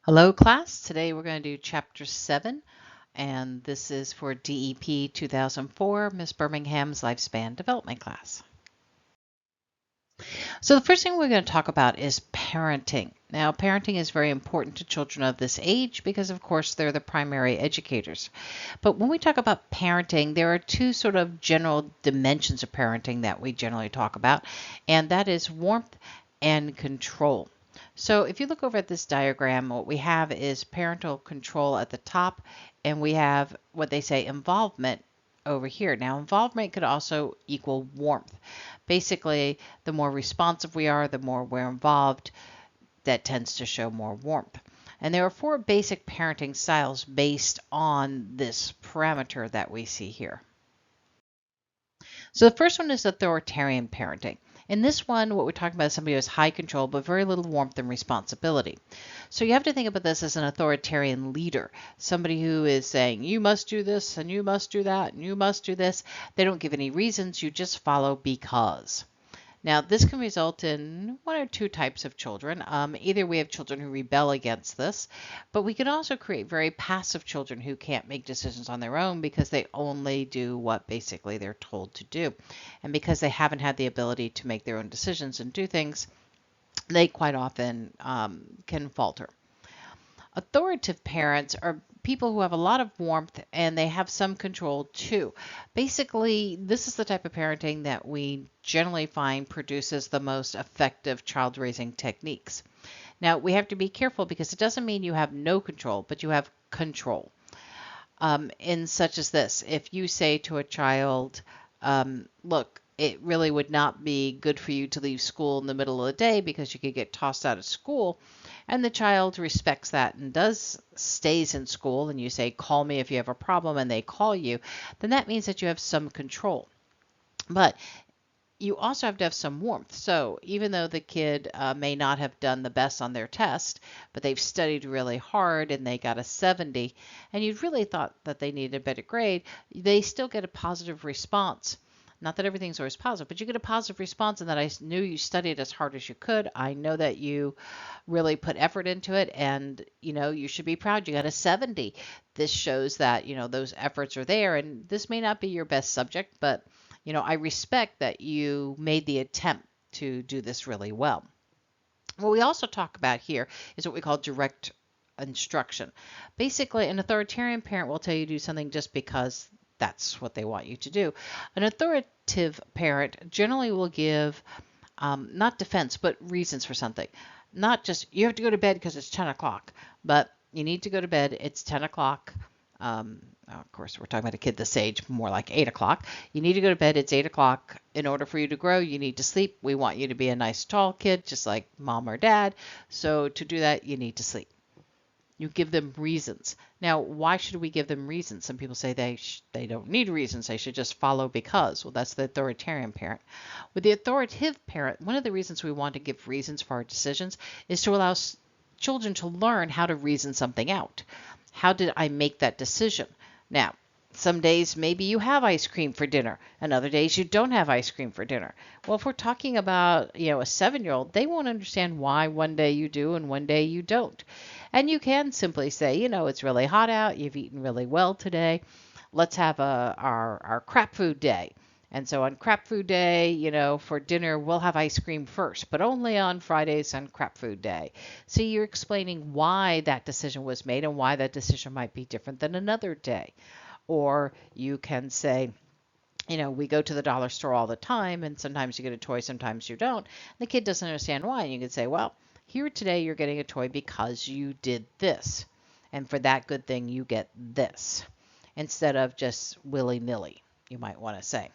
Hello class, today we're going to do chapter 7 and this is for DEP 2004, Miss Birmingham's Lifespan Development class. So the first thing we're going to talk about is parenting. Now parenting is very important to children of this age because of course they're the primary educators. But when we talk about parenting, there are two sort of general dimensions of parenting that we generally talk about, and that is warmth and control. So if you look over at this diagram, what we have is parental control at the top, and we have what they say involvement over here. Now, involvement could also equal warmth. Basically, the more responsive we are, the more we're involved, that tends to show more warmth. And there are 4 basic parenting styles based on this parameter that we see here. So the first one is authoritarian parenting. In this one, what we're talking about is somebody who has high control but very little warmth and responsibility. So you have to think about this as an authoritarian leader, somebody who is saying, you must do this and you must do that and you must do this. They don't give any reasons, you just follow because. Now, this can result in 1 or 2 types of children. Either we have children who rebel against this, but we can also create very passive children who can't make decisions on their own because they only do what basically they're told to do. And because they haven't had the ability to make their own decisions and do things, they quite often can falter. Authoritative parents are people who have a lot of warmth and they have some control too. Basically, this is the type of parenting that we generally find produces the most effective child raising techniques. Now, we have to be careful because it doesn't mean you have no control, but you have control. In such as this, if you say to a child, look, it really would not be good for you to leave school in the middle of the day because you could get tossed out of school, and the child respects that and stays in school, and you say, call me if you have a problem, and they call you, then that means that you have some control. But you also have to have some warmth. So even though the kid may not have done the best on their test, but they've studied really hard and they got a 70, and you really thought that they needed a better grade, they still get a positive response. Not that everything's always positive, but you get a positive response in that I knew you studied as hard as you could. I know that you really put effort into it, and you should be proud you got a 70. This shows that those efforts are there, and this may not be your best subject, but I respect that you made the attempt to do this really well. What we also talk about here is what we call direct instruction. Basically, an authoritarian parent will tell you to do something just because that's what they want you to do. An authoritative parent generally will give not defense, but reasons for something. Not just, you have to go to bed because it's 10 o'clock, but you need to go to bed, it's 10 o'clock. Of course, we're talking about a kid this age, more like 8 o'clock. You need to go to bed, it's 8 o'clock. In order for you to grow, you need to sleep. We want you to be a nice tall kid, just like mom or dad. So to do that, you need to sleep. You give them reasons. Now, why should we give them reasons? Some people say they don't need reasons. They should just follow because. Well, that's the authoritarian parent. With the authoritative parent, one of the reasons we want to give reasons for our decisions is to allow children to learn how to reason something out. How did I make that decision? Now, some days maybe you have ice cream for dinner, and other days you don't have ice cream for dinner. Well, if we're talking about, a 7-year-old, they won't understand why one day you do and one day you don't. And you can simply say, it's really hot out, you've eaten really well today. Let's have our crap food day. And so on crap food day, for dinner, we'll have ice cream first, but only on Fridays on crap food day. So you're explaining why that decision was made and why that decision might be different than another day. Or you can say, we go to the dollar store all the time, and sometimes you get a toy, sometimes you don't. The kid doesn't understand why. And you can say, well, here today you're getting a toy because you did this. And for that good thing, you get this. Instead of just willy-nilly, you might want to say.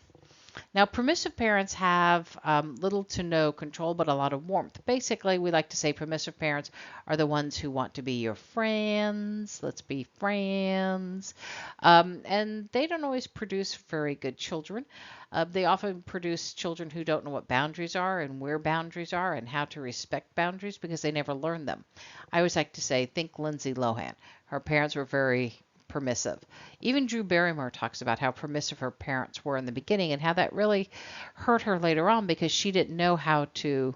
Now, permissive parents have little to no control, but a lot of warmth. Basically, we like to say permissive parents are the ones who want to be your friends. Let's be friends. And they don't always produce very good children. They often produce children who don't know what boundaries are and where boundaries are and how to respect boundaries because they never learn them. I always like to say, think Lindsay Lohan. Her parents were very permissive. Even Drew Barrymore talks about how permissive her parents were in the beginning and how that really hurt her later on because she didn't know how to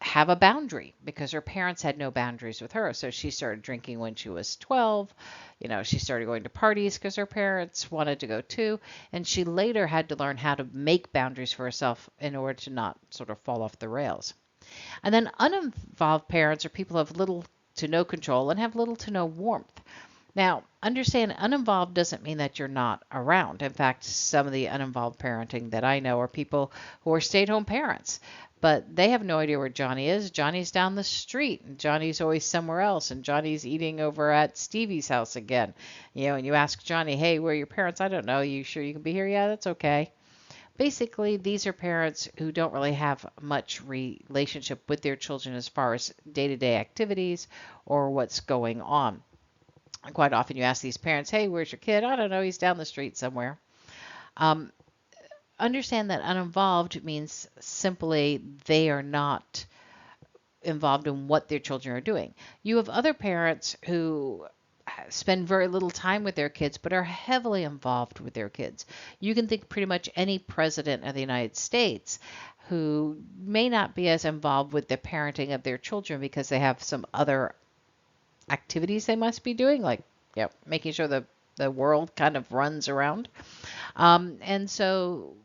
have a boundary because her parents had no boundaries with her. So she started drinking when she was 12. She started going to parties because her parents wanted to go too. And she later had to learn how to make boundaries for herself in order to not sort of fall off the rails. And then uninvolved parents are people who have little to no control and have little to no warmth. Now, understand uninvolved doesn't mean that you're not around. In fact, some of the uninvolved parenting that I know are people who are stay at home parents, but they have no idea where Johnny is. Johnny's down the street, and Johnny's always somewhere else, and Johnny's eating over at Stevie's house again. And you ask Johnny, hey, where are your parents? I don't know. You sure you can be here? Yeah, that's okay. Basically, these are parents who don't really have much relationship with their children as far as day to day activities or what's going on. Quite often you ask these parents, hey, where's your kid? I don't know, he's down the street somewhere. Um, Understand that uninvolved means simply they are not involved in what their children are doing. You have other parents who spend very little time with their kids but are heavily involved with their kids. You can think pretty much any president of the United States who may not be as involved with the parenting of their children because they have some other activities they must be doing, like making sure the world kind of runs around. And so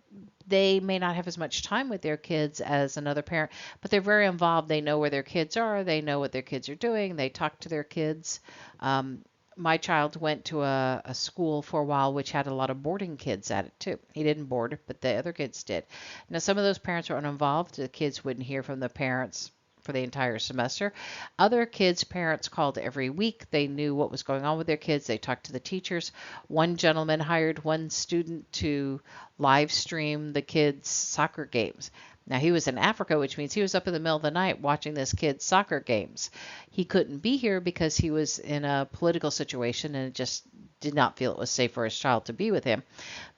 they may not have as much time with their kids as another parent, but they're very involved. They know where their kids are. They know what their kids are doing. They talk to their kids. My child went to a school for a while which had a lot of boarding kids at it too. He didn't board, but the other kids did. Now, some of those parents were uninvolved. The kids wouldn't hear from the parents for the entire semester. Other kids' parents called every week. They knew what was going on with their kids. They talked to the teachers. One gentleman hired one student to live stream the kids' soccer games. Now, he was in Africa, which means he was up in the middle of the night watching this kid's soccer games. He couldn't be here because he was in a political situation and just did not feel it was safe for his child to be with him.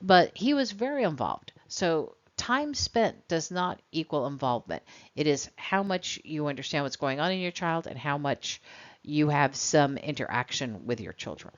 But he was very involved. So time spent does not equal involvement. It is how much you understand what's going on in your child and how much you have some interaction with your children.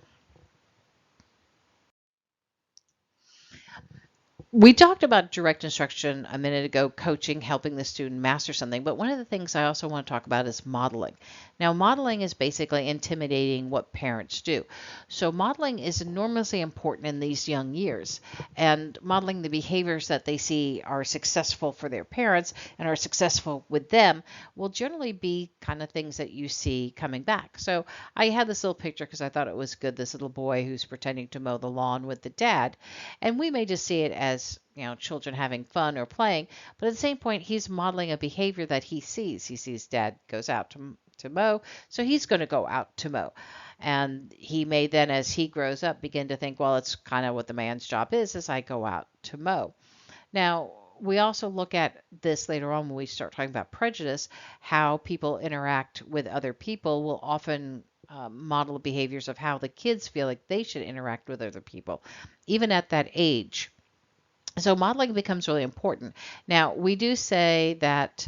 We talked about direct instruction a minute ago, coaching, helping the student master something. But one of the things I also want to talk about is modeling. Now, modeling is basically intimidating what parents do. So modeling is enormously important in these young years. And modeling the behaviors that they see are successful for their parents and are successful with them will generally be kind of things that you see coming back. So I had this little picture because I thought it was good. This little boy who's pretending to mow the lawn with the dad. And we may just see it as children having fun or playing, but at the same point, he's modeling a behavior that he sees. He sees dad goes out to mow, so he's going to go out to mow. And he may then, as he grows up, begin to think, well, it's kind of what the man's job is I go out to mow. Now, we also look at this later on when we start talking about prejudice, how people interact with other people will often model behaviors of how the kids feel like they should interact with other people, even at that age. So modeling becomes really important. Now, we do say that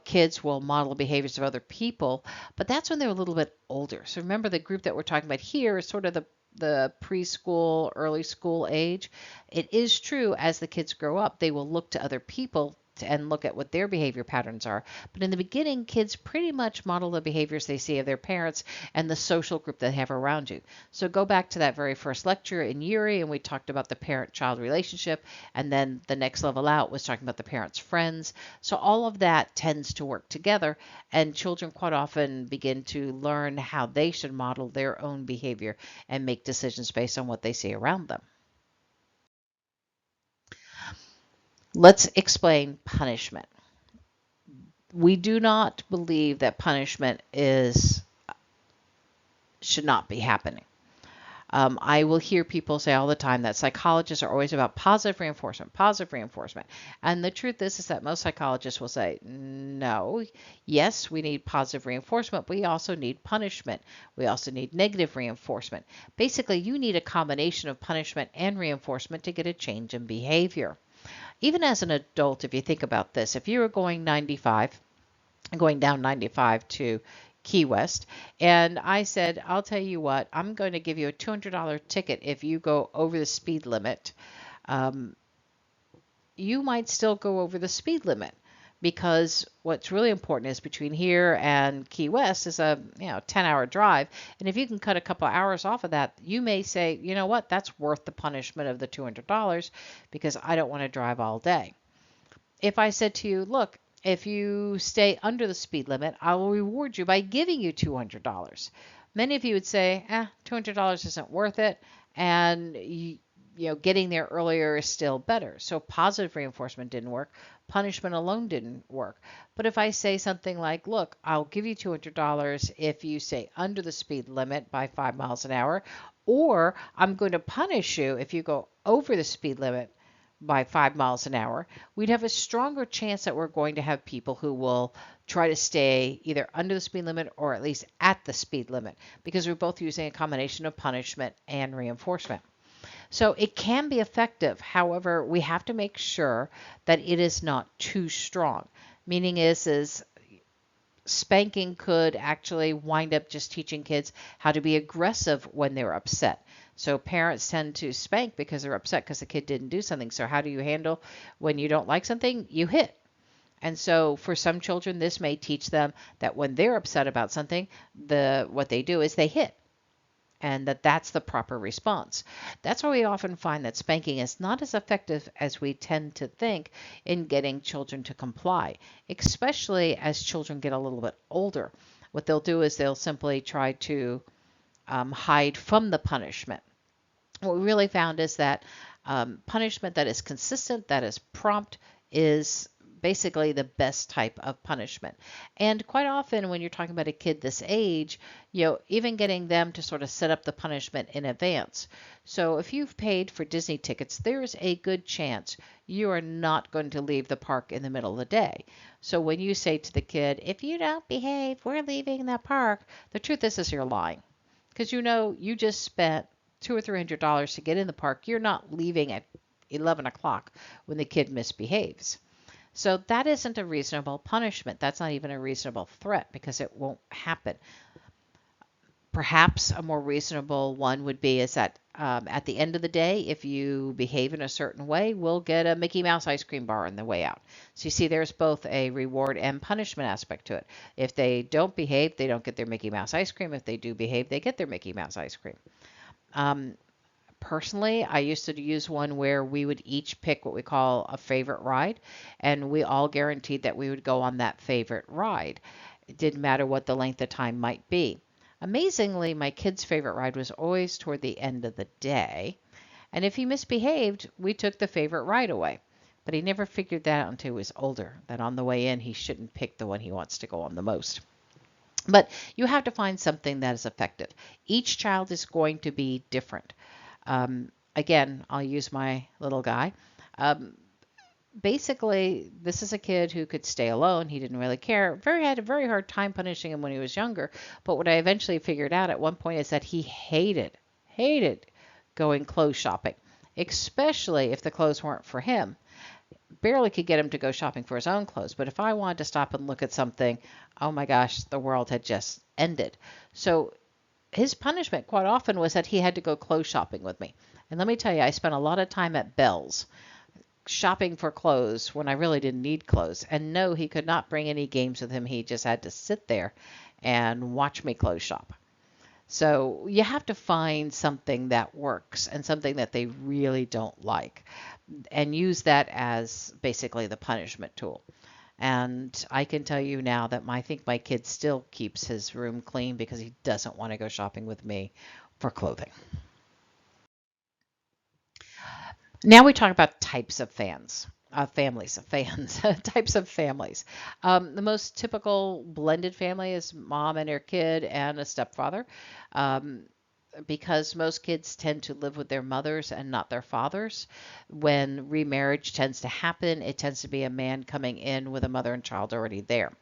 kids will model behaviors of other people, but that's when they're a little bit older. So remember, the group that we're talking about here is sort of the preschool, early school age. It is true as the kids grow up, they will look to other people and look at what their behavior patterns are. But in the beginning, kids pretty much model the behaviors they see of their parents and the social group they have around you. So go back to that very first lecture in Yuri, and we talked about the parent-child relationship, and then the next level out was talking about the parents' friends. So all of that tends to work together, and children quite often begin to learn how they should model their own behavior and make decisions based on what they see around them. Let's explain punishment. We do not believe that punishment should not be happening. I will hear people say all the time that psychologists are always about positive reinforcement, positive reinforcement. And the truth is that most psychologists will say, no, yes, we need positive reinforcement, but we also need punishment. We also need negative reinforcement. Basically, you need a combination of punishment and reinforcement to get a change in behavior. Even as an adult, if you think about this, if you were going down 95 to Key West, and I said, I'll tell you what, I'm going to give you a $200 ticket if you go over the speed limit, you might still go over the speed limit because what's really important is between here and Key West is a 10-hour drive. And if you can cut a couple of hours off of that, you may say, you know what, that's worth the punishment of the $200 because I don't want to drive all day. If I said to you, look, if you stay under the speed limit, I will reward you by giving you $200. Many of you would say, $200 isn't worth it, and getting there earlier is still better. So positive reinforcement didn't work. Punishment alone didn't work. But if I say something like, look, I'll give you $200 if you stay under the speed limit by 5 miles an hour, or I'm going to punish you if you go over the speed limit by 5 miles an hour, we'd have a stronger chance that we're going to have people who will try to stay either under the speed limit or at least at the speed limit, because we're both using a combination of punishment and reinforcement. So it can be effective. However, we have to make sure that it is not too strong. Meaning is spanking could actually wind up just teaching kids how to be aggressive when they're upset. So parents tend to spank because they're upset because the kid didn't do something. So how do you handle when you don't like something? You hit. And so for some children, this may teach them that when they're upset about something, what they do is they hit. And that's the proper response. That's why we often find that spanking is not as effective as we tend to think in getting children to comply, especially as children get a little bit older. What they'll do is they'll simply try to hide from the punishment. What we really found is that punishment that is consistent, that is prompt, is basically the best type of punishment. And quite often when you're talking about a kid this age, even getting them to sort of set up the punishment in advance. So if you've paid for Disney tickets, there's a good chance you are not going to leave the park in the middle of the day. So when you say to the kid, if you don't behave, we're leaving the park, the truth is you're lying. Because you just spent $200 or $300 to get in the park. You're not leaving at 11 o'clock when the kid misbehaves. So that isn't a reasonable punishment. That's not even a reasonable threat because it won't happen. Perhaps a more reasonable one would be is that at the end of the day, if you behave in a certain way, we'll get a Mickey Mouse ice cream bar on the way out. So you see, there's both a reward and punishment aspect to it. If they don't behave, they don't get their Mickey Mouse ice cream. If they do behave, they get their Mickey Mouse ice cream. Personally, I used to use one where we would each pick what we call a favorite ride, and we all guaranteed that we would go on that favorite ride. It didn't matter what the length of time might be. Amazingly, my kid's favorite ride was always toward the end of the day, and if he misbehaved, we took the favorite ride away. But he never figured that out until he was older, that on the way in he shouldn't pick the one he wants to go on the most. But you have to find something that is effective. Each child is going to be different. Again, I'll use my little guy. Basically, this is a kid who could stay alone. He didn't really care. Had a very hard time punishing him when he was younger. But what I eventually figured out at one point is that he hated going clothes shopping, especially if the clothes weren't for him. Barely could get him to go shopping for his own clothes. But if I wanted to stop and look at something, oh my gosh, the world had just ended. So his punishment quite often was that he had to go clothes shopping with me. And let me tell you, I spent a lot of time at Bell's shopping for clothes when I really didn't need clothes. And no, he could not bring any games with him. He just had to sit there and watch me clothes shop. So you have to find something that works and something that they really don't like and use that as basically the punishment tool. And I can tell you now that I think my kid still keeps his room clean because he doesn't want to go shopping with me for clothing. Now we talk about types of families, types of families. The most typical blended family is mom and her kid and a stepfather. Because most kids tend to live with their mothers and not their fathers. When remarriage tends to happen, it tends to be a man coming in with a mother and child already there.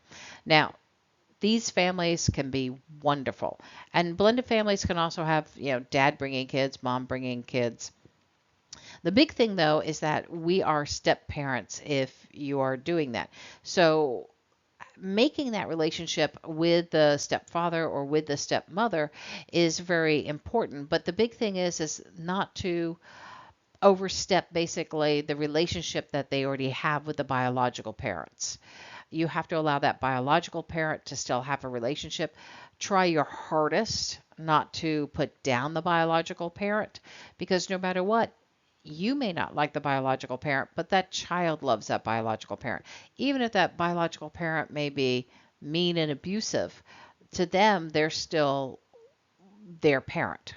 Now, these families can be wonderful. And blended families can also have, dad bringing kids, mom bringing kids. The big thing, though, is that we are step parents if you are doing that. So making that relationship with the stepfather or with the stepmother is very important. But the big thing is not to overstep basically the relationship that they already have with the biological parents. You have to allow that biological parent to still have a relationship. Try your hardest not to put down the biological parent, because no matter what, you may not like the biological parent, but that child loves that biological parent. Even if that biological parent may be mean and abusive, to them, they're still their parent.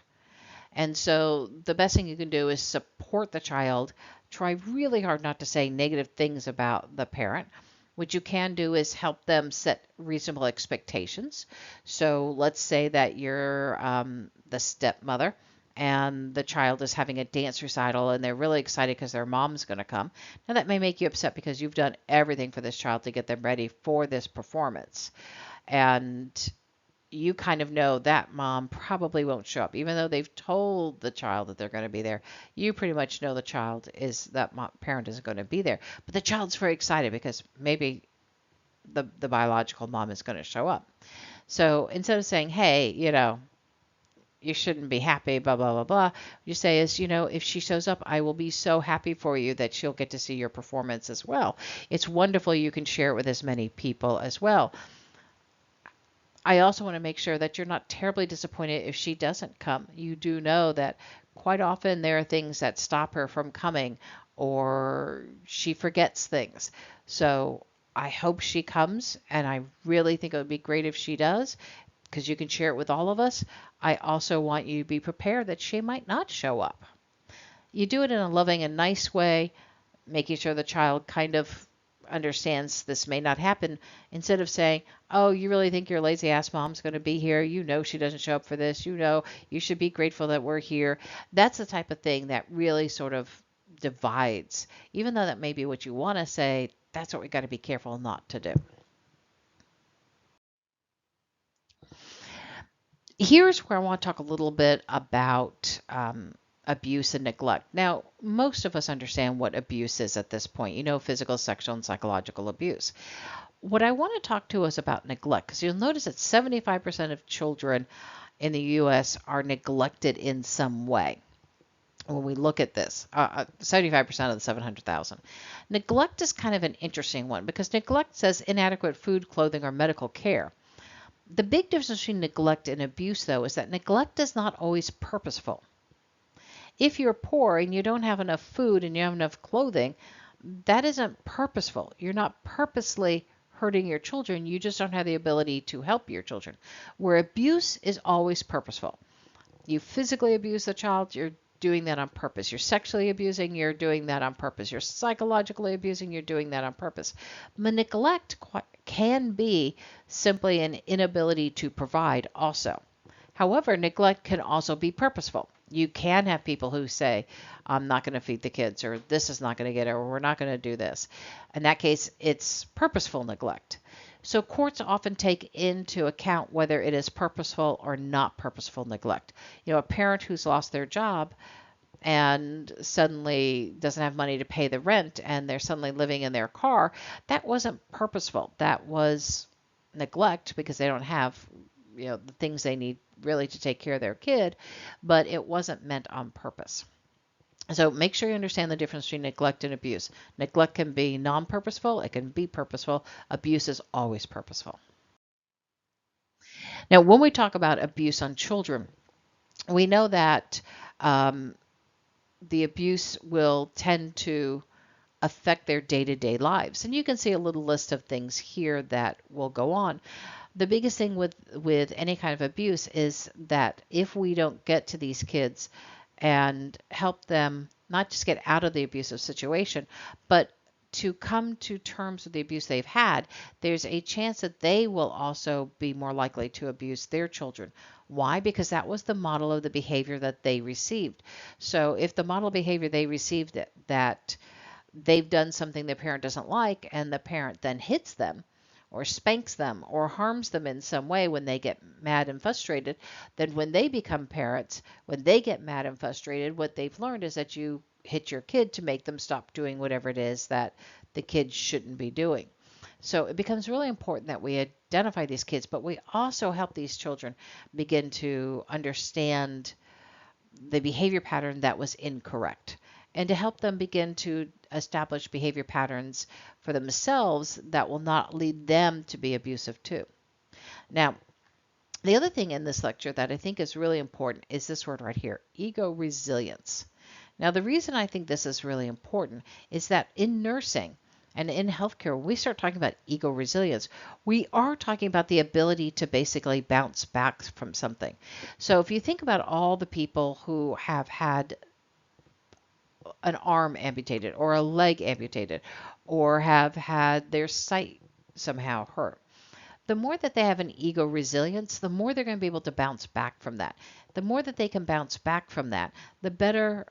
And so the best thing you can do is support the child. Try really hard not to say negative things about the parent. What you can do is help them set reasonable expectations. So let's say that you're the stepmother and the child is having a dance recital and they're really excited because their mom's going to come. Now, that may make you upset because you've done everything for this child to get them ready for this performance. And you kind of know that mom probably won't show up, even though they've told the child that they're going to be there. You pretty much know the child is that parent isn't going to be there, but the child's very excited because maybe the biological mom is going to show up. So instead of saying, hey, you shouldn't be happy, blah, blah, blah, blah, you say is, if she shows up, I will be so happy for you that she'll get to see your performance as well. It's wonderful. You can share it with as many people as well. I also want to make sure that you're not terribly disappointed if she doesn't come. You do know that quite often there are things that stop her from coming, or she forgets things. So I hope she comes, and I really think it would be great if she does, because you can share it with all of us. I also want you to be prepared that she might not show up. You do it in a loving and nice way, making sure the child kind of understands this may not happen, instead of saying, oh, you really think your lazy ass mom's going to be here? You know she doesn't show up for this. You know you should be grateful that we're here. That's the type of thing that really sort of divides. Even though that may be what you want to say, that's what we got to be careful not to do. Here's where I want to talk a little bit about abuse and neglect. Now, most of us understand what abuse is at this point. Physical, sexual, and psychological abuse. What I want to talk to us about neglect, because you'll notice that 75% of children in the U.S. are neglected in some way. When we look at this, 75% of the 700,000. Neglect is kind of an interesting one because neglect says inadequate food, clothing, or medical care. The big difference between neglect and abuse, though, is that neglect is not always purposeful. If you're poor and you don't have enough food and you have enough clothing, that isn't purposeful. You're not purposely hurting your children. You just don't have the ability to help your children. Where abuse is always purposeful. You physically abuse the child, you're doing that on purpose. You're sexually abusing, you're doing that on purpose. You're psychologically abusing, you're doing that on purpose. Neglect can be simply an inability to provide also. However, neglect can also be purposeful. You can have people who say, I'm not going to feed the kids, or this is not going to get it, or we're not going to do this. In that case, it's purposeful neglect. So courts often take into account whether it is purposeful or not purposeful neglect. A parent who's lost their job and suddenly doesn't have money to pay the rent and they're suddenly living in their car, that wasn't purposeful. That was neglect because they don't have the things they need really to take care of their kid, but it wasn't meant on purpose. So make sure you understand the difference between neglect and abuse. Neglect can be non-purposeful, it can be purposeful. Abuse is always purposeful. Now, when we talk about abuse on children, we know that the abuse will tend to affect their day-to-day lives. And you can see a little list of things here that will go on. The biggest thing with any kind of abuse is that if we don't get to these kids and help them not just get out of the abusive situation, but to come to terms with the abuse they've had, there's a chance that they will also be more likely to abuse their children. Why? Because that was the model of the behavior that they received. So if the model behavior they received that they've done something the parent doesn't like and the parent then hits them or spanks them or harms them in some way when they get mad and frustrated, then when they become parents, when they get mad and frustrated, what they've learned is that you hit your kid to make them stop doing whatever it is that the kid shouldn't be doing. So it becomes really important that we identify these kids, but we also help these children begin to understand the behavior pattern that was incorrect. and to help them begin to establish behavior patterns for themselves that will not lead them to be abusive too. Now, the other thing in this lecture that I think is really important is this word right here, ego resilience. Now, the reason I think this is really important is that in nursing and in healthcare, when we start talking about ego resilience, we are talking about the ability to basically bounce back from something. So if you think about all the people who have had an arm amputated or a leg amputated or have had their sight somehow hurt, the more that they have an ego resilience, the more they're going to be able to bounce back from that. The more that they can bounce back from that, the better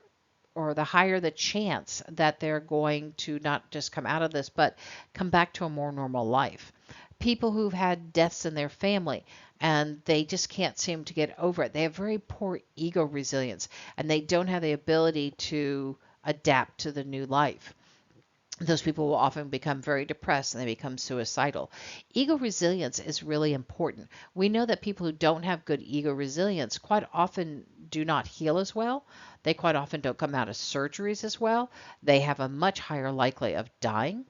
or the higher the chance that they're going to not just come out of this, but come back to a more normal life. People who've had deaths in their family and they just can't seem to get over it. They have very poor ego resilience and they don't have the ability to adapt to the new life. Those people will often become very depressed and they become suicidal. Ego resilience is really important. We know that people who don't have good ego resilience quite often do not heal as well. They quite often don't come out of surgeries as well. They have a much higher likelihood of dying.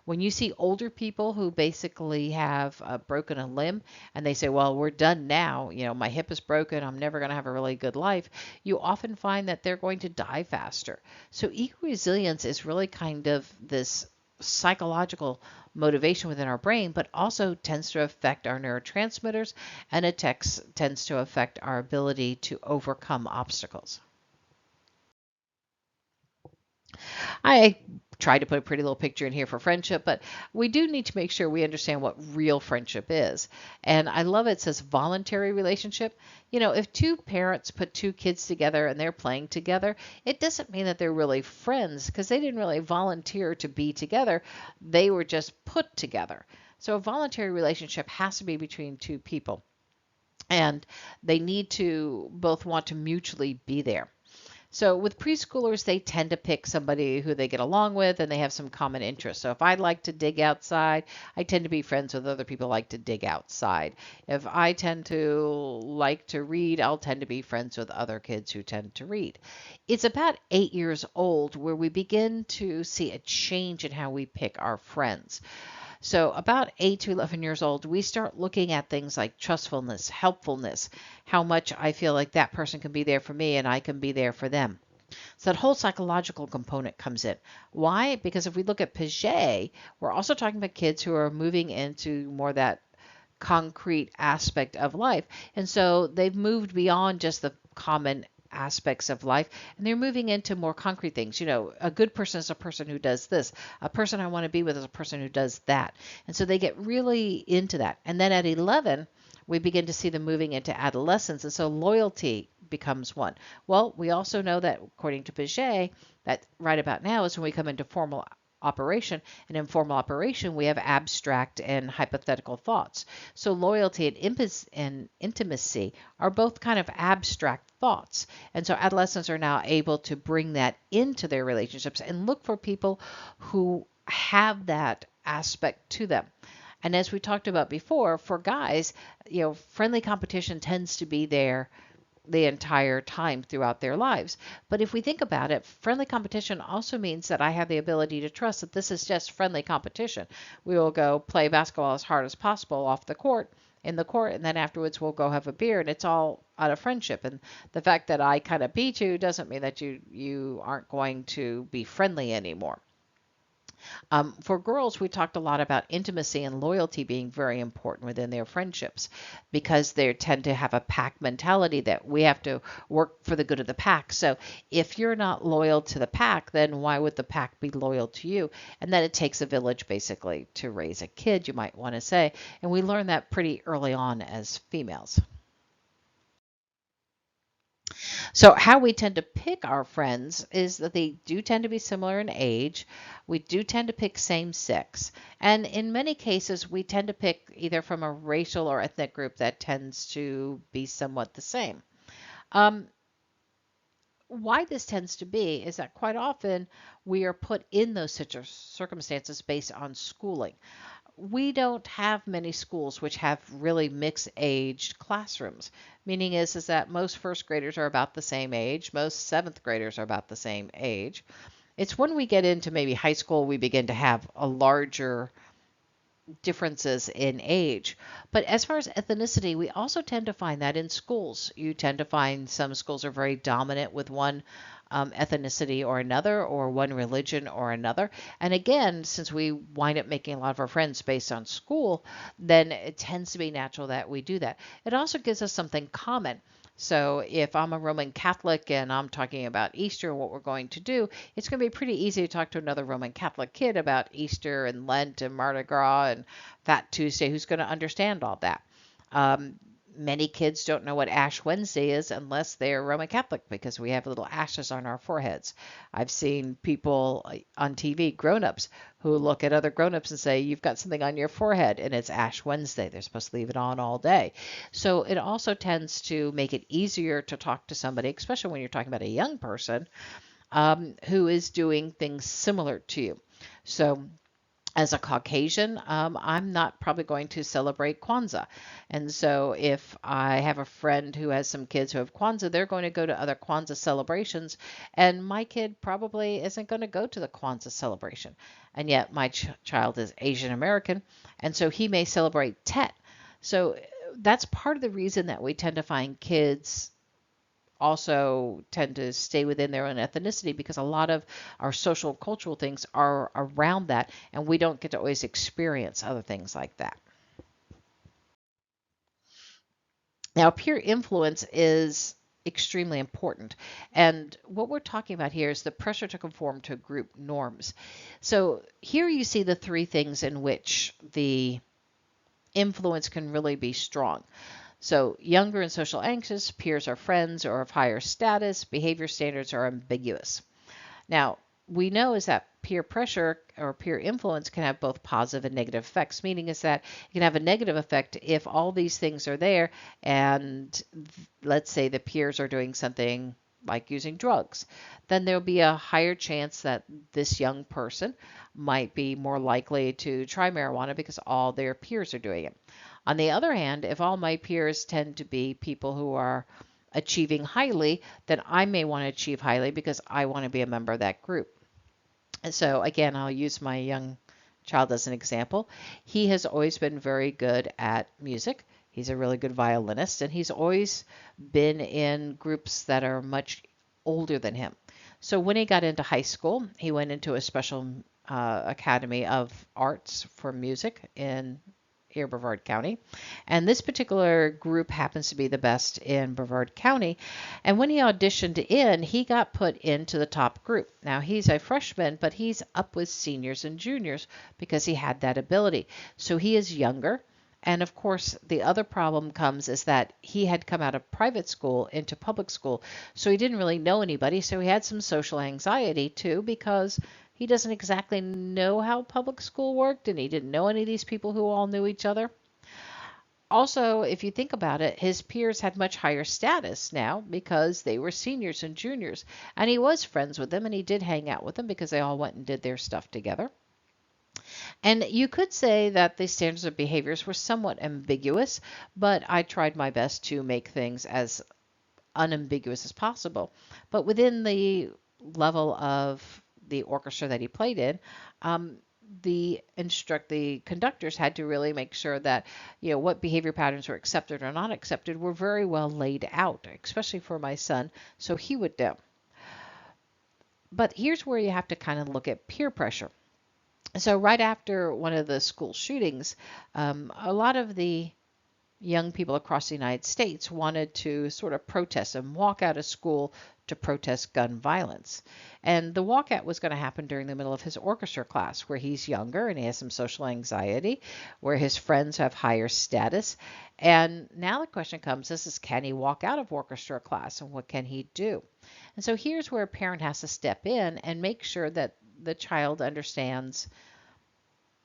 When you see older people who basically have broken a limb and they say, well, we're done now, my hip is broken, I'm never going to have a really good life, you often find that they're going to die faster. So ego resilience is really kind of this psychological motivation within our brain, but also tends to affect our neurotransmitters and it tends to affect our ability to overcome obstacles. I tried to put a pretty little picture in here for friendship, but we do need to make sure we understand what real friendship is. And I love it says voluntary relationship. If two parents put two kids together and they're playing together, it doesn't mean that they're really friends because they didn't really volunteer to be together. They were just put together. So a voluntary relationship has to be between two people. And they need to both want to mutually be there. So with preschoolers, they tend to pick somebody who they get along with and they have some common interests. So if I like to dig outside, I tend to be friends with other people who like to dig outside. If I tend to like to read, I'll tend to be friends with other kids who tend to read. It's about 8 years old where we begin to see a change in how we pick our friends. So about 8 to 11 years old, we start looking at things like trustfulness, helpfulness, how much I feel like that person can be there for me and I can be there for them. So that whole psychological component comes in. Why? Because if we look at Piaget, we're also talking about kids who are moving into more that concrete aspect of life. And so they've moved beyond just the common aspects of life and they're moving into more concrete things. A good person is a person who does this. A person I want to be with is a person who does that. And so they get really into that. And then at 11, we begin to see them moving into adolescence. And so loyalty becomes one. Well, we also know that according to Piaget, that right about now is when we come into formal operation. And in formal operation, we have abstract and hypothetical thoughts. So loyalty and intimacy are both kind of abstract thoughts. And so adolescents are now able to bring that into their relationships and look for people who have that aspect to them. And as we talked about before, for guys, friendly competition tends to be there the entire time throughout their lives. But if we think about it, friendly competition also means that I have the ability to trust that this is just friendly competition. We will go play basketball as hard as possible off the court, in the court, and then afterwards we'll go have a beer, and it's all out of friendship. And the fact that I kind of beat you doesn't mean that you aren't going to be friendly anymore. For girls, we talked a lot about intimacy and loyalty being very important within their friendships because they tend to have a pack mentality that we have to work for the good of the pack. So if you're not loyal to the pack, then why would the pack be loyal to you? And then it takes a village basically to raise a kid, you might want to say. And we learn that pretty early on as females. So how we tend to pick our friends is that they do tend to be similar in age. We do tend to pick same sex. And in many cases, we tend to pick either from a racial or ethnic group that tends to be somewhat the same. Um, why this tends to be is that quite often we are put in those circumstances based on schooling. we don't have many schools which have really mixed aged classrooms. Meaning is that most first graders are about the same age, most seventh graders are about the same age. It's when we get into maybe high school we begin to have a larger differences in age. But as far as ethnicity, we also tend to find that in schools. You tend to find some schools are very dominant with one ethnicity or another, or one religion or another. And again, since we wind up making a lot of our friends based on school, then it tends to be natural that we do that. It also gives us something common. So if I'm a Roman Catholic and I'm talking about Easter and what we're going to do, it's going to be pretty easy to talk to another Roman Catholic kid about Easter and Lent and Mardi Gras and Fat Tuesday who's going to understand all that. Um, Many kids don't know what Ash Wednesday is unless they're Roman Catholic because we have little ashes on our foreheads. I've seen people on TV, grown-ups, who look at other grown-ups and say, you've got something on your forehead, and it's Ash Wednesday. They're supposed to leave it on all day. So it also tends to make it easier to talk to somebody, especially when you're talking about a young person who is doing things similar to you. So as a Caucasian, I'm not probably going to celebrate Kwanzaa. And so if I have a friend who has some kids who have Kwanzaa, they're going to go to other Kwanzaa celebrations. And my kid probably isn't going to go to the Kwanzaa celebration. And yet my child is Asian American. And so he may celebrate Tet. So that's part of the reason that we tend to find kids also tend to stay within their own ethnicity because a lot of our social and cultural things are around that, and we don't get to always experience other things like that. Now, peer influence is extremely important. And what we're talking about here is the pressure to conform to group norms. So here you see the three things in which the influence can really be strong. So younger and social anxious, peers are friends or of higher status, behavior standards are ambiguous. Now, we know is that peer pressure or peer influence can have both positive and negative effects, meaning is that it can have a negative effect if all these things are there and let's say the peers are doing something like using drugs, then there'll be a higher chance that this young person might be more likely to try marijuana because all their peers are doing it. On the other hand, if all my peers tend to be people who are achieving highly, then I may want to achieve highly because I want to be a member of that group. And so again, I'll use my young child as an example. He has always been very good at music. He's a really good violinist, and he's always been in groups that are much older than him. So when he got into high school, he went into a special Academy of Arts for music in Brevard County. And this particular group happens to be the best in Brevard County. And when he auditioned in, he got put into the top group. Now he's a freshman, but he's up with seniors and juniors because he had that ability. So he is younger. And of course, the other problem comes is that he had come out of private school into public school. So he didn't really know anybody. So he had some social anxiety too because he doesn't exactly know how public school worked, and he didn't know any of these people who all knew each other. Also, if you think about it, his peers had much higher status now because they were seniors and juniors. And he was friends with them, and he did hang out with them because they all went and did their stuff together. And you could say that the standards of behaviors were somewhat ambiguous, but I tried my best to make things as unambiguous as possible. But within the level of the orchestra that he played in, the conductors had to really make sure that what behavior patterns were accepted or not accepted were very well laid out, especially for my son, so he would know. But here's where you have to kind of look at peer pressure. So right after one of the school shootings, a lot of the young people across the United States wanted to sort of protest and walk out of school to protest gun violence. And the walkout was going to happen during the middle of his orchestra class, where he's younger and he has some social anxiety, where his friends have higher status. And now the question comes, can he walk out of orchestra class and what can he do? And so here's where a parent has to step in and make sure that the child understands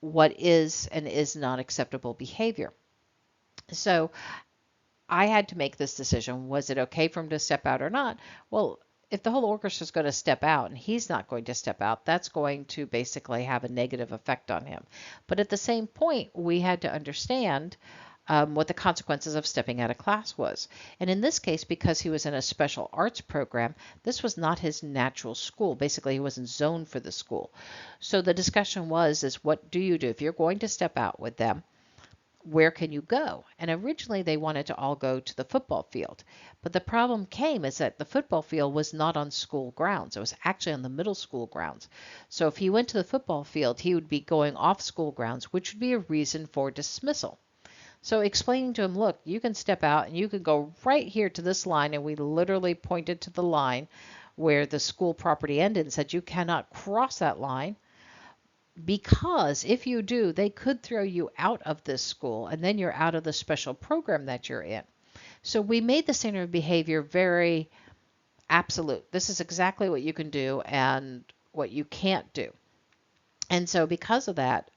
what is and is not acceptable behavior. So I had to make this decision. Was it okay for him to step out or not? Well, if the whole orchestra is going to step out and he's not going to step out, that's going to basically have a negative effect on him. But at the same point, we had to understand what the consequences of stepping out of class was. And in this case, because he was in a special arts program, this was not his natural school. Basically, he wasn't zoned for the school. So the discussion is what do you do? If you're going to step out with them, where can you go? And originally they wanted to all go to the football field. But the problem came is that the football field was not on school grounds. It was actually on the middle school grounds. So if he went to the football field, he would be going off school grounds, which would be a reason for dismissal. So explaining to him, look, you can step out and you can go right here to this line. And we literally pointed to the line where the school property ended and said, you cannot cross that line. Because if you do, they could throw you out of this school and then you're out of the special program that you're in. So we made the standard of behavior very absolute. This is exactly what you can do and what you can't do. And so because of that,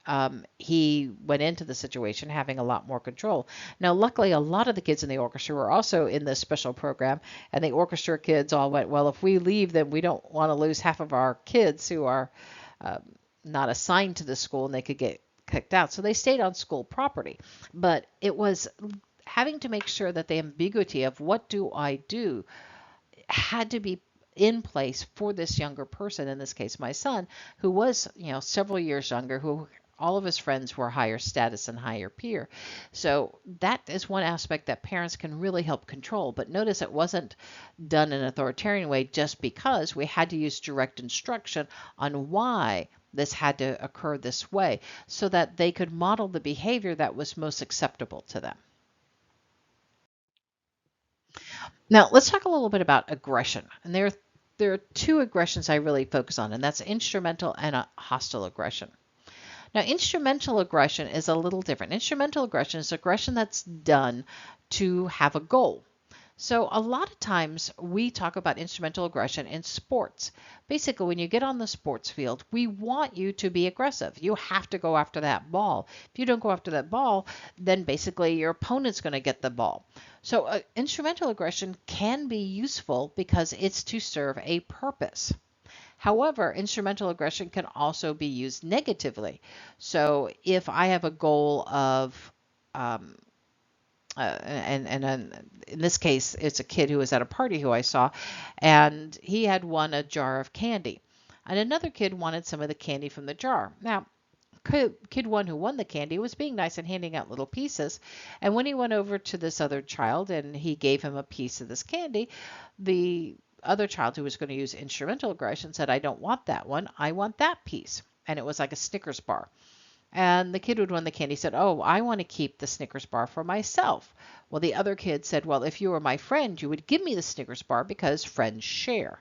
he went into the situation having a lot more control. Now, luckily, a lot of the kids in the orchestra were also in this special program, and the orchestra kids all went, well, if we leave, then we don't want to lose half of our kids who are not assigned to the school and they could get kicked out. So they stayed on school property. But it was having to make sure that the ambiguity of what do I do had to be in place for this younger person, in this case my son, who was, several years younger, who all of his friends were higher status and higher peer. So that is one aspect that parents can really help control. But notice it wasn't done in an authoritarian way just because. We had to use direct instruction on why this had to occur this way so that they could model the behavior that was most acceptable to them. Now, let's talk a little bit about aggression. And there are two aggressions I really focus on, and that's instrumental and a hostile aggression. Now, instrumental aggression is a little different. Instrumental aggression is aggression that's done to have a goal. So a lot of times we talk about instrumental aggression in sports. Basically, when you get on the sports field, we want you to be aggressive. You have to go after that ball. If you don't go after that ball, then basically your opponent's going to get the ball. So instrumental aggression can be useful because it's to serve a purpose. However, instrumental aggression can also be used negatively. So if I have a goal of and in this case, it's a kid who was at a party who I saw, and he had won a jar of candy. And another kid wanted some of the candy from the jar. Now, kid one who won the candy was being nice and handing out little pieces. And when he went over to this other child and he gave him a piece of this candy, the other child who was going to use instrumental aggression said, I don't want that one. I want that piece. And it was like a Snickers bar. And the kid who won the candy said, oh, I want to keep the Snickers bar for myself. Well, the other kid said, well, if you were my friend, you would give me the Snickers bar because friends share.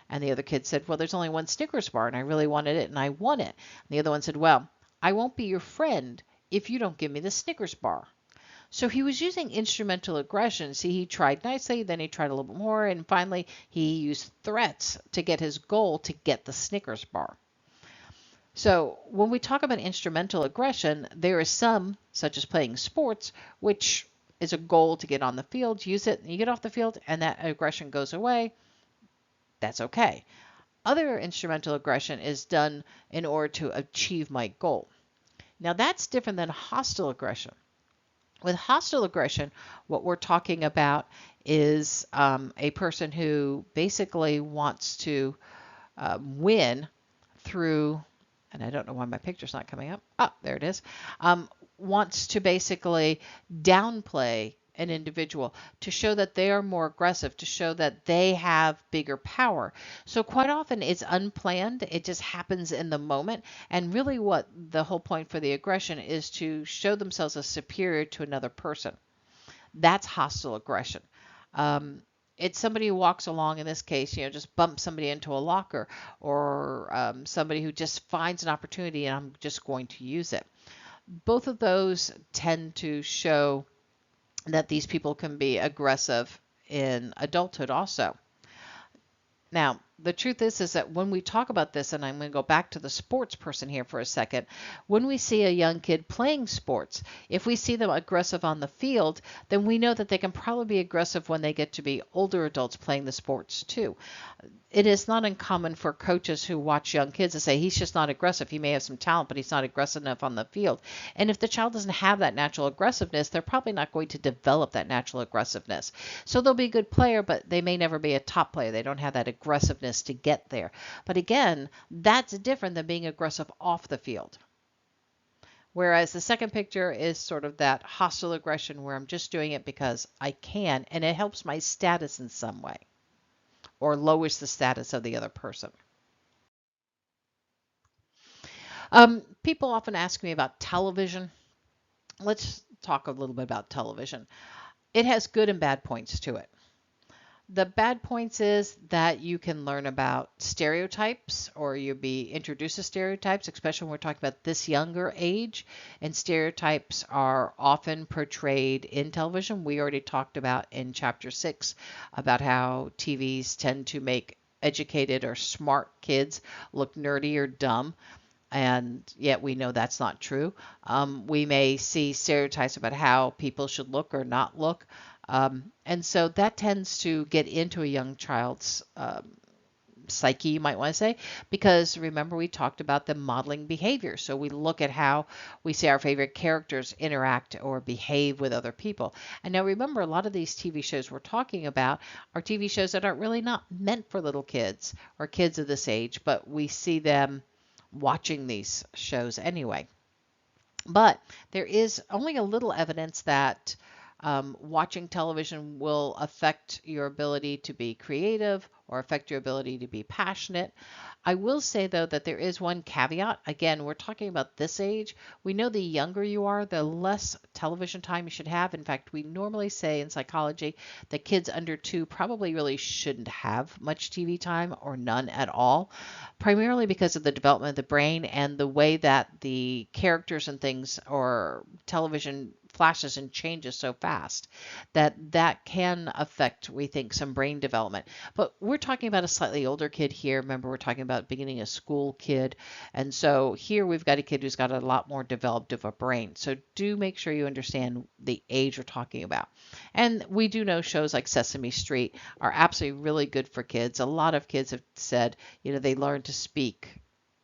And the other kid said, well, there's only one Snickers bar and I really wanted it and I won it. And the other one said, well, I won't be your friend if you don't give me the Snickers bar. So he was using instrumental aggression. See, he tried nicely, then he tried a little bit more, and finally he used threats to get his goal to get the Snickers bar. So when we talk about instrumental aggression, there is some, such as playing sports, which is a goal to get on the field, use it, and you get off the field, and that aggression goes away. That's okay. Other instrumental aggression is done in order to achieve my goal. Now that's different than hostile aggression. With hostile aggression, what we're talking about is a person who basically wants to win through, and I don't know why my picture's not coming up. Oh, there it is. Wants to basically downplay an individual to show that they are more aggressive, to show that they have bigger power. So quite often it's unplanned. It just happens in the moment. And really what the whole point for the aggression is to show themselves as superior to another person. That's hostile aggression. It's somebody who walks along, in this case, just bumps somebody into a locker, or somebody who just finds an opportunity and I'm just going to use it. Both of those tend to show that these people can be aggressive in adulthood also. Now, the truth is that when we talk about this, and I'm going to go back to the sports person here for a second, when we see a young kid playing sports, if we see them aggressive on the field, then we know that they can probably be aggressive when they get to be older adults playing the sports too. It is not uncommon for coaches who watch young kids to say he's just not aggressive. He may have some talent, but he's not aggressive enough on the field. And if the child doesn't have that natural aggressiveness, they're probably not going to develop that natural aggressiveness. So they'll be a good player, but they may never be a top player. They don't have that aggressiveness to get there. But again, that's different than being aggressive off the field. Whereas the second picture is sort of that hostile aggression where I'm just doing it because I can and it helps my status in some way or lowers the status of the other person. People often ask me about television. Let's talk a little bit about television. It has good and bad points to it. The bad points is that you can learn about stereotypes or you'll be introduced to stereotypes, especially when we're talking about this younger age. And stereotypes are often portrayed in television. We already talked about in chapter 6 about how TVs tend to make educated or smart kids look nerdy or dumb. And yet we know that's not true. We may see stereotypes about how people should look or not look. And so that tends to get into a young child's psyche, you might want to say, because remember we talked about the modeling behavior. So we look at how we see our favorite characters interact or behave with other people. And now remember, a lot of these TV shows we're talking about are TV shows that are really not meant for little kids or kids of this age, but we see them watching these shows anyway. But there is only a little evidence that watching television will affect your ability to be creative or affect your ability to be passionate. I will say, though, that there is one caveat. Again, we're talking about this age. We know the younger you are, the less television time you should have. In fact, we normally say in psychology that kids under 2 probably really shouldn't have much TV time or none at all, primarily because of the development of the brain and the way that the characters and things or television flashes and changes so fast that that can affect, we think, some brain development. But we're talking about a slightly older kid here. Remember, we're talking about beginning a school kid. And so here we've got a kid who's got a lot more developed of a brain. So do make sure you understand the age we're talking about. And we do know shows like Sesame Street are absolutely really good for kids. A lot of kids have said, they learn to speak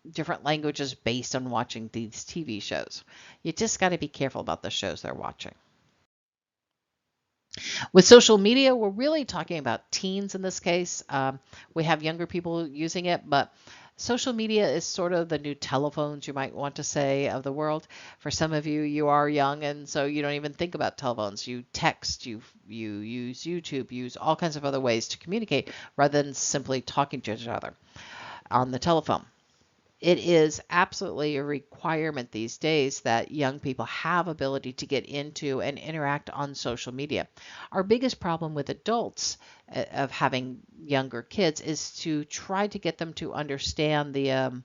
different languages based on watching these TV shows. You just got to be careful about the shows they're watching. With social media, we're really talking about teens in this case. We have younger people using it, but social media is sort of the new telephones, you might want to say, of the world. For some of you, you are young, and so you don't even think about telephones. You text, you use YouTube, use all kinds of other ways to communicate rather than simply talking to each other on the telephone. It is absolutely a requirement these days that young people have ability to get into and interact on social media. Our biggest problem with adults of having younger kids is to try to get them to understand the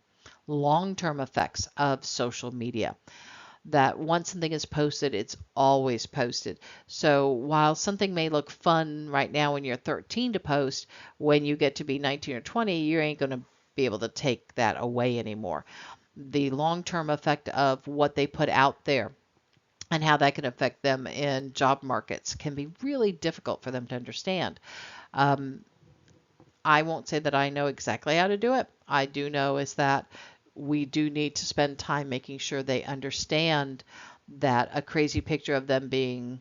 long-term effects of social media. That once something is posted, it's always posted. So while something may look fun right now when you're 13 to post, when you get to be 19 or 20, you ain't going to be able to take that away anymore. The long-term effect of what they put out there and how that can affect them in job markets can be really difficult for them to understand. Um, I won't say that I know exactly how to do it. I do know is that we do need to spend time making sure they understand that a crazy picture of them being,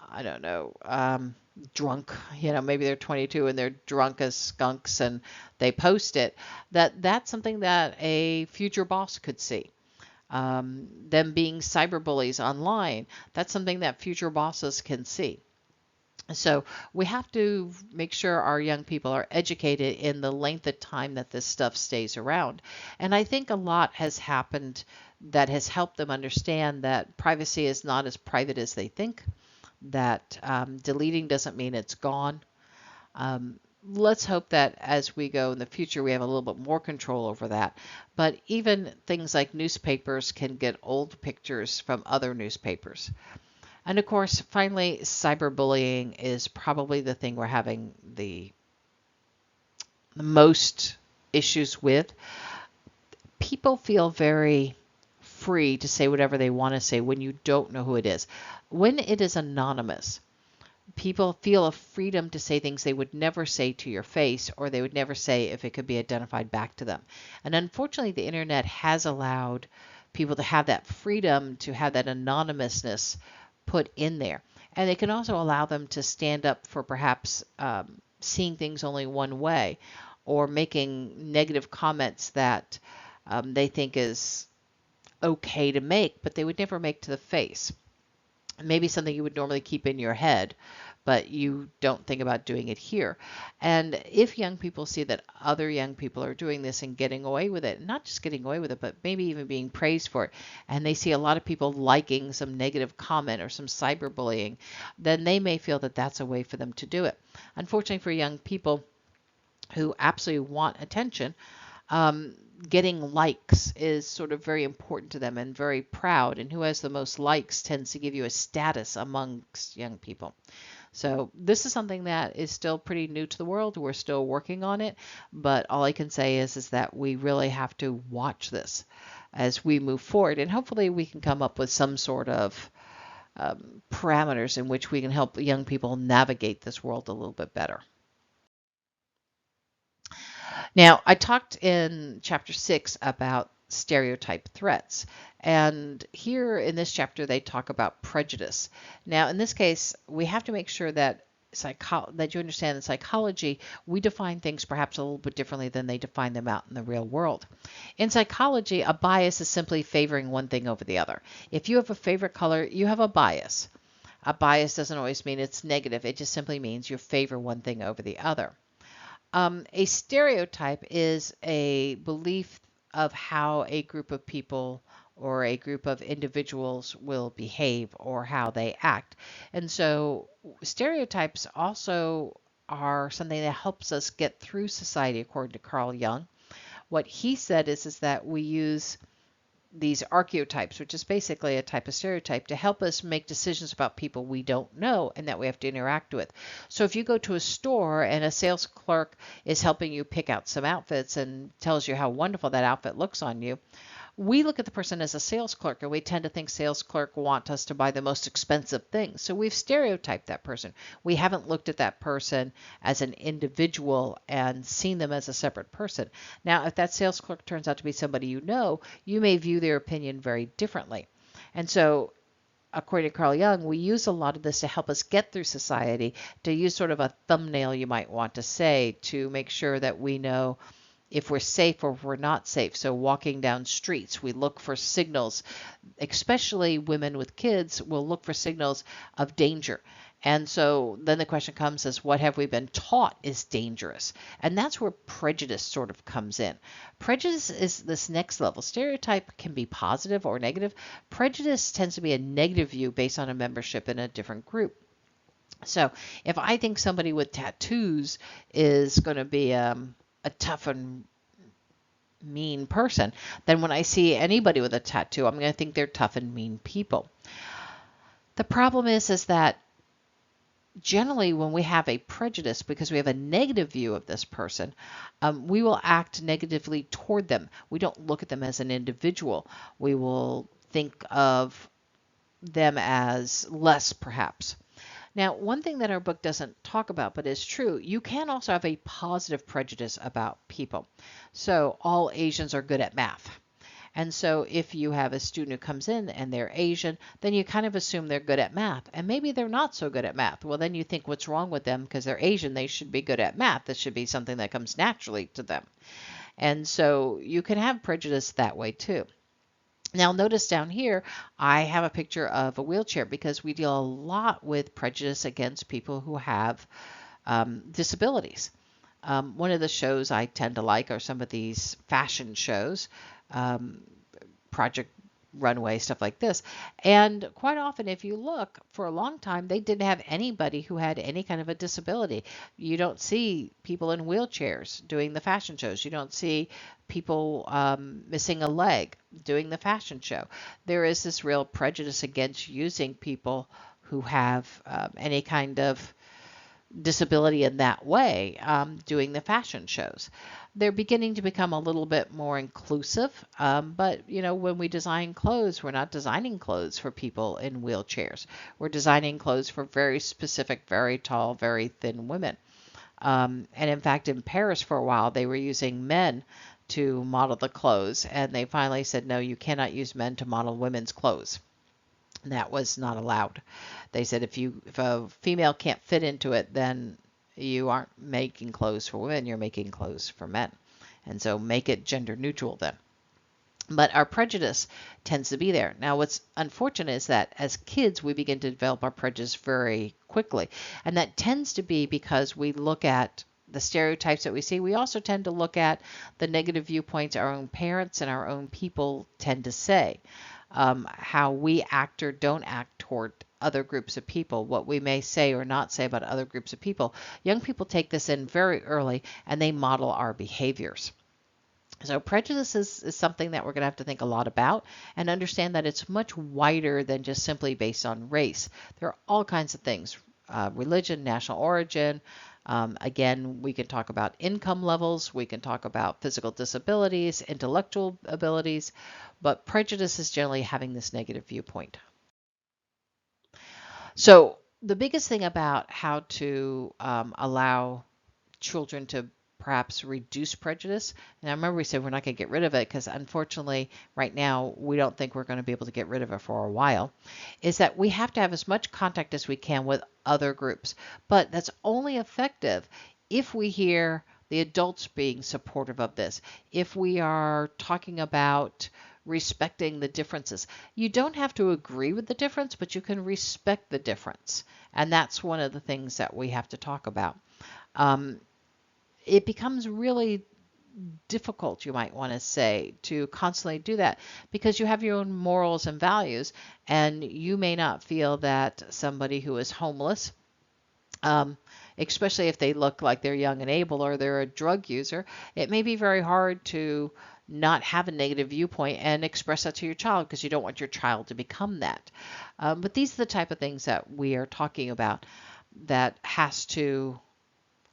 I don't know, drunk, maybe they're 22 and they're drunk as skunks and they post it, that's something that a future boss could see. Them being cyberbullies online, that's something that future bosses can see. So we have to make sure our young people are educated in the length of time that this stuff stays around. And I think a lot has happened that has helped them understand that privacy is not as private as they think, that deleting doesn't mean it's gone. Let's hope that as we go in the future, we have a little bit more control over that. But even things like newspapers can get old pictures from other newspapers. And of course, finally, cyberbullying is probably the thing we're having the most issues with. People feel very free to say whatever they want to say when you don't know who it is. When it is anonymous, people feel a freedom to say things they would never say to your face, or they would never say if it could be identified back to them. And unfortunately, the internet has allowed people to have that freedom, to have that anonymousness put in there. And it can also allow them to stand up for perhaps seeing things only one way, or making negative comments that they think is okay to make, but they would never make to the face. Maybe something you would normally keep in your head, but you don't think about doing it here. And if young people see that other young people are doing this and getting away with it, not just getting away with it, but maybe even being praised for it, and they see a lot of people liking some negative comment or some cyberbullying, then they may feel that that's a way for them to do it. Unfortunately, for young people who absolutely want attention, getting likes is sort of very important to them and very proud. And who has the most likes tends to give you a status amongst young people. So this is something that is still pretty new to the world. We're still working on it. But all I can say is that we really have to watch this as we move forward. And hopefully we can come up with some sort of parameters in which we can help young people navigate this world a little bit better. Now, I talked in chapter 6 about stereotype threats. And here in this chapter, they talk about prejudice. Now, in this case, we have to make sure that that you understand in psychology, we define things perhaps a little bit differently than they define them out in the real world. In psychology, a bias is simply favoring one thing over the other. If you have a favorite color, you have a bias. A bias doesn't always mean it's negative. It just simply means you favor one thing over the other. A stereotype is a belief of how a group of people or a group of individuals will behave or how they act. And so stereotypes also are something that helps us get through society, according to Carl Jung. What he said is that we use these archetypes, which is basically a type of stereotype, to help us make decisions about people we don't know and that we have to interact with. So if you go to a store and a sales clerk is helping you pick out some outfits and tells you how wonderful that outfit looks on you, we look at the person as a sales clerk, and we tend to think sales clerk want us to buy the most expensive things. So we've stereotyped that person. We haven't looked at that person as an individual and seen them as a separate person. Now, if that sales clerk turns out to be somebody you know, you may view their opinion very differently. And so according to Carl Jung, we use a lot of this to help us get through society, to use sort of a thumbnail, you might want to say, to make sure that we know if we're safe or if we're not safe. So walking down streets, we look for signals, especially women with kids will look for signals of danger. And so then the question comes is, what have we been taught is dangerous? And that's where prejudice sort of comes in. Prejudice is this next level. Stereotype can be positive or negative. Prejudice tends to be a negative view based on a membership in a different group. So if I think somebody with tattoos is going to be a tough and mean person, then when I see anybody with a tattoo, I'm going to think they're tough and mean people. The problem is that generally when we have a prejudice, because we have a negative view of this person, we will act negatively toward them. We don't look at them as an individual. We will think of them as less, perhaps. Now, one thing that our book doesn't talk about, but is true, you can also have a positive prejudice about people. So all Asians are good at math. And so if you have a student who comes in and they're Asian, then you kind of assume they're good at math. And maybe they're not so good at math. Well, then you think what's wrong with them because they're Asian, they should be good at math. This should be something that comes naturally to them. And so you can have prejudice that way too. Now notice down here, I have a picture of a wheelchair because we deal a lot with prejudice against people who have disabilities. One of the shows I tend to like are some of these fashion shows, Project Runway, stuff like this. And quite often, if you look, for a long time, they didn't have anybody who had any kind of a disability. You don't see people in wheelchairs doing the fashion shows. You don't see people missing a leg doing the fashion show. There is this real prejudice against using people who have any kind of disability in that way, doing the fashion shows. They're beginning to become a little bit more inclusive, but when we design clothes, we're not designing clothes for people in wheelchairs. We're designing clothes for very specific, very tall, very thin women. And in fact, in Paris for a while, they were using men to model the clothes, and they finally said, no, you cannot use men to model women's clothes. That was not allowed. They said if a female can't fit into it, then you aren't making clothes for women, you're making clothes for men. And so make it gender neutral then. But our prejudice tends to be there. Now, what's unfortunate is that as kids, we begin to develop our prejudice very quickly. And that tends to be because we look at the stereotypes that we see. We also tend to look at the negative viewpoints our own parents and our own people tend to say, how we act or don't act toward other groups of people, what we may say or not say about other groups of people. Young people take this in very early and they model our behaviors. So prejudice is something that we're going to have to think a lot about and understand that it's much wider than just simply based on race. There are all kinds of things, religion, national origin. Again, we can talk about income levels. We can talk about physical disabilities, intellectual abilities, but prejudice is generally having this negative viewpoint. So the biggest thing about how to allow children to perhaps reduce prejudice. And I remember we said we're not going to get rid of it because unfortunately right now we don't think we're going to be able to get rid of it for a while, is that we have to have as much contact as we can with other groups. But that's only effective if we hear the adults being supportive of this, if we are talking about respecting the differences. You don't have to agree with the difference, but you can respect the difference. And that's one of the things that we have to talk about. It becomes really difficult, you might want to say, to constantly do that because you have your own morals and values, and you may not feel that somebody who is homeless, especially if they look like they're young and able or they're a drug user, it may be very hard to not have a negative viewpoint and express that to your child because you don't want your child to become that. But these are the type of things that we are talking about that has to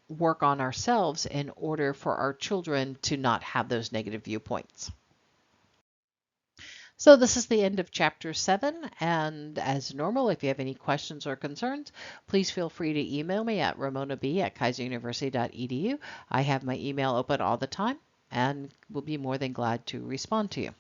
work on ourselves in order for our children to not have those negative viewpoints. So this is the end of chapter 7, and as normal, if you have any questions or concerns, please feel free to email me at ramonab@kaiseruniversity.edu. I have my email open all the time and will be more than glad to respond to you.